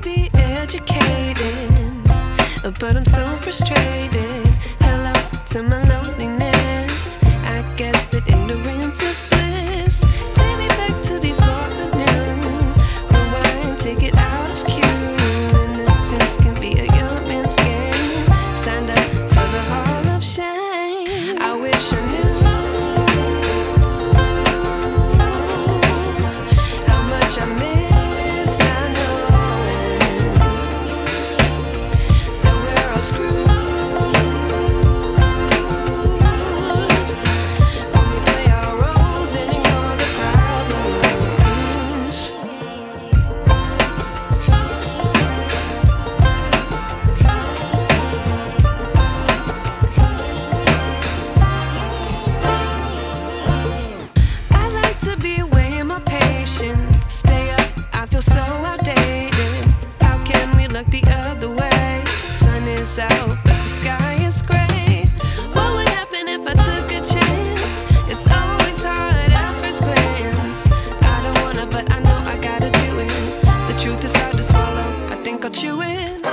be educated, but I'm so frustrated. Hello to my loneliness. I guess that ignorance is bliss. Take me back to before I knew. Rewind, take it out of cue. Innocence can be a young man's game. Signed up for the hall of shame. I wish I knew how much I miss not knowing that we're all screwed when we play our roles and ignore the problems. I like to be away in my patience. Stay up, I feel so outdated. How can we look the other way? Sun is out, but the sky is gray. What would happen if I took a chance? It's always hard at first glance. I don't wanna, but I know I gotta do it. The truth is hard to swallow, I think I'll chew it.